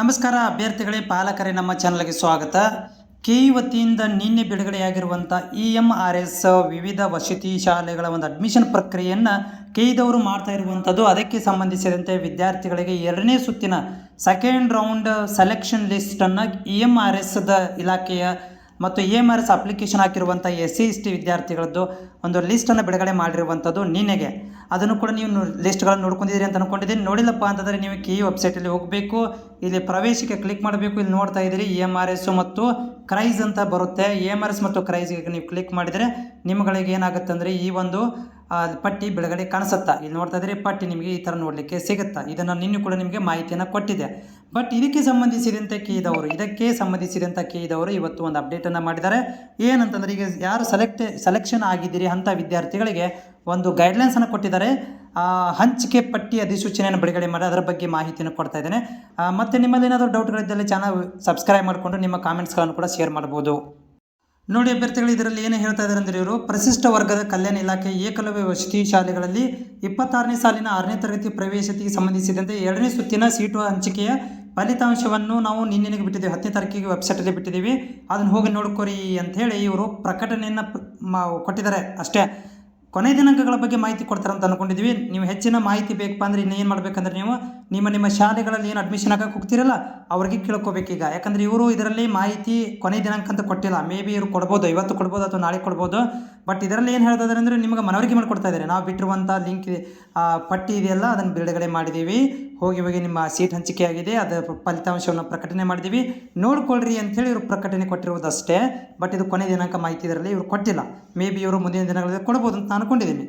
ನಮಸ್ಕಾರ ಅಭ್ಯರ್ಥಿಗಳೇ, ಪಾಲಕರೇ, ನಮ್ಮ ಚಾನಲ್ಗೆ ಸ್ವಾಗತ. ಕೆಇ ವತಿಯಿಂದ ನಿನ್ನೆ ಬಿಡುಗಡೆಯಾಗಿರುವಂಥ EMRS ವಿವಿಧ ವಸತಿ ಶಾಲೆಗಳ ಒಂದು ಅಡ್ಮಿಷನ್ ಪ್ರಕ್ರಿಯೆಯನ್ನು ಕೆಇದವರು ಮಾಡ್ತಾ ಇರುವಂಥದ್ದು. ಅದಕ್ಕೆ ಸಂಬಂಧಿಸಿದಂತೆ ವಿದ್ಯಾರ್ಥಿಗಳಿಗೆ ಎರಡನೇ ಸುತ್ತಿನ ಸೆಕೆಂಡ್ ರೌಂಡ್ ಸೆಲೆಕ್ಷನ್ ಲಿಸ್ಟನ್ನು EMRS ಇಲಾಖೆಯ ಮತ್ತು EMRS ಅಪ್ಲಿಕೇಶನ್ ಹಾಕಿರುವಂಥ SC/ST ವಿದ್ಯಾರ್ಥಿಗಳದ್ದು ಒಂದು ಲಿಸ್ಟನ್ನು ಬಿಡುಗಡೆ ಮಾಡಿರುವಂಥದ್ದು ನಿನ್ನೆಗೆ. ಅದನ್ನು ಕೂಡ ನೀವು ಲಿಸ್ಟ್ಗಳನ್ನು ನೋಡ್ಕೊಂಡಿದ್ದೀರಿ ಅಂತ ಅಂದ್ಕೊಂಡಿದ್ದೀನಿ. ನೋಡಿಲ್ಲಪ್ಪ ಅಂತಂದರೆ ನೀವು ಕೆಇ ವೆಬ್ಸೈಟಲ್ಲಿ ಹೋಗಬೇಕು, ಇಲ್ಲಿ ಪ್ರವೇಶಕ್ಕೆ ಕ್ಲಿಕ್ ಮಾಡಬೇಕು. ಇಲ್ಲಿ ನೋಡ್ತಾ ಇದ್ದೀರಿ EMRS ಮತ್ತು ಕ್ರೈಸ್ ಅಂತ ಬರುತ್ತೆ. EMRS ಮತ್ತು ಕ್ರೈಸ್ಗೆ ನೀವು ಕ್ಲಿಕ್ ಮಾಡಿದರೆ ನಿಮ್ಮಗಳಿಗೆ ಏನಾಗುತ್ತೆ ಅಂದರೆ ಈ ಒಂದು ಪಟ್ಟಿ ಬೆಳಗಡೆ ಕಾಣಿಸುತ್ತಾ. ಇಲ್ಲಿ ನೋಡ್ತಾ ಇದ್ದರೆ ಪಟ್ಟಿ ನಿಮಗೆ ಈ ಥರ ನೋಡಲಿಕ್ಕೆ ಸಿಗುತ್ತಾ. ಇದನ್ನು ನಿನ್ನೆ ಕೂಡ ನಿಮಗೆ ಮಾಹಿತಿಯನ್ನು ಕೊಟ್ಟಿದೆ. ಬಟ್ ಇದಕ್ಕೆ ಸಂಬಂಧಿಸಿದಂತೆ ಕೆಇದವರು ಇವತ್ತು ಒಂದು ಅಪ್ಡೇಟನ್ನು ಮಾಡಿದ್ದಾರೆ. ಏನಂತಂದರೆ ಈಗ ಯಾರು ಸೆಲೆಕ್ಷನ್ ಆಗಿದ್ದೀರಿ ಅಂಥ ವಿದ್ಯಾರ್ಥಿಗಳಿಗೆ ಒಂದು ಗೈಡ್ಲೈನ್ಸನ್ನು ಕೊಟ್ಟಿದ್ದಾರೆ. ಹಂಚಿಕೆ ಪಟ್ಟಿ ಅಧಿಸೂಚನೆಯನ್ನು ಬಿಡುಗಡೆ ಮಾಡಿ ಅದರ ಬಗ್ಗೆ ಮಾಹಿತಿಯನ್ನು ಕೊಡ್ತಾ ಇದ್ದೇನೆ. ಮತ್ತು ನಿಮ್ಮಲ್ಲಿ ಏನಾದರೂ ಡೌಟ್ಗಳಿದ್ದಲ್ಲಿ ಚಾನಲ್ ಸಬ್ಸ್ಕ್ರೈಬ್ ಮಾಡಿಕೊಂಡು ನಿಮ್ಮ ಕಾಮೆಂಟ್ಸ್ಗಳನ್ನು ಕೂಡ ಶೇರ್ ಮಾಡ್ಬೋದು. ನೋಡಿ ಅಭ್ಯರ್ಥಿಗಳು, ಇದರಲ್ಲಿ ಏನು ಹೇಳ್ತಾ ಇದ್ದಾರೆ ಅಂದರೆ ಇವರು ಪರಿಶಿಷ್ಟ ವರ್ಗದ ಕಲ್ಯಾಣ ಇಲಾಖೆ ಏಕಲವ್ಯ ವಸತಿ ಶಾಲೆಗಳಲ್ಲಿ 26ನೇ ಸಾಲಿನ 6ನೇ ತರಗತಿ ಪ್ರವೇಶತೆಗೆ ಸಂಬಂಧಿಸಿದಂತೆ ಎರಡನೇ ಸುತ್ತಿನ ಸೀಟು ಹಂಚಿಕೆಯ ಫಲಿತಾಂಶವನ್ನು ನಾವು ನಿನ್ನೆಗೆ ಬಿಟ್ಟಿದ್ದೀವಿ. 10ನೇ ತಾರೀಕಿಗೆ ವೆಬ್ಸೈಟಲ್ಲಿ ಬಿಟ್ಟಿದ್ದೀವಿ. ಅದನ್ನು ಹೋಗಿ ನೋಡ್ಕೊರಿ ಅಂಥೇಳಿ ಇವರು ಪ್ರಕಟಣೆಯನ್ನು ಕೊಟ್ಟಿದ್ದಾರೆ ಅಷ್ಟೇ. ಕೊನೆ ದಿನಾಂಕಗಳ ಬಗ್ಗೆ ಮಾಹಿತಿ ಕೊಡ್ತಾರೆ ಅಂತ ಅಂದ್ಕೊಂಡಿದ್ದೀವಿ. ನೀವು ಹೆಚ್ಚಿನ ಮಾಹಿತಿ ಬೇಕಪ್ಪ ಅಂದರೆ ಇನ್ನೇನು ಮಾಡಬೇಕಂದ್ರೆ ನೀವು ನಿಮ್ಮ ಶಾಲೆಗಳಲ್ಲಿ ಏನು ಅಡ್ಮಿಷನ್ ಆಗಕ್ಕೆ ಹೋಗ್ತಿರಲ್ಲ ಅವ್ರಿಗೆ ಕೇಳ್ಕೋಬೇಕೀಗ. ಯಾಕಂದರೆ ಇವರು ಇದರಲ್ಲಿ ಮಾಹಿತಿ ಕೊನೆ ದಿನಾಂಕ ಅಂತ ಕೊಟ್ಟಿಲ್ಲ. ಮೇ ಬಿ ಇವರು ಕೊಡ್ಬೋದು, ಇವತ್ತು ಕೊಡ್ಬೋದು ಅಥವಾ ನಾಳೆ ಕೊಡ್ಬೋದು. ಬಟ್ ಇದರಲ್ಲಿ ಏನು ಹೇಳ್ತಾ ಇದ್ದಾರೆ ಅಂದರೆ ನಿಮಗೆ ಮನವರಿಕೆ ಮಾಡಿಕೊಡ್ತಾ ಇದ್ದಾರೆ. ನಾವು ಬಿಟ್ಟಿರುವಂಥ ಲಿಂಕ್ ಪಟ್ಟಿ ಇದೆಯಲ್ಲ ಅದನ್ನು ಬಿಡುಗಡೆ ಮಾಡಿದ್ದೀವಿ. ಹೋಗಿ ನಿಮ್ಮ ಸೀಟ್ ಹಂಚಿಕೆ ಆಗಿದೆ, ಅದರ ಫಲಿತಾಂಶವನ್ನು ಪ್ರಕಟಣೆ ಮಾಡಿದ್ದೀವಿ, ನೋಡ್ಕೊಳ್ರಿ ಅಂಥೇಳಿ ಇವರು ಪ್ರಕಟಣೆ ಕೊಟ್ಟಿರುವುದಷ್ಟೇ. ಬಟ್ ಇದು ಕೊನೆ ದಿನಾಂಕ ಮಾಹಿತಿ ಇದರಲ್ಲಿ ಇವರು ಕೊಟ್ಟಿಲ್ಲ. ಮೇ ಬಿ ಇವರು ಮುಂದಿನ ದಿನಗಳಲ್ಲಿ ಕೊಡ್ಬೋದು ಅಂತ ನಾನು ಅಂದ್ಕೊಂಡಿದ್ದೀನಿ.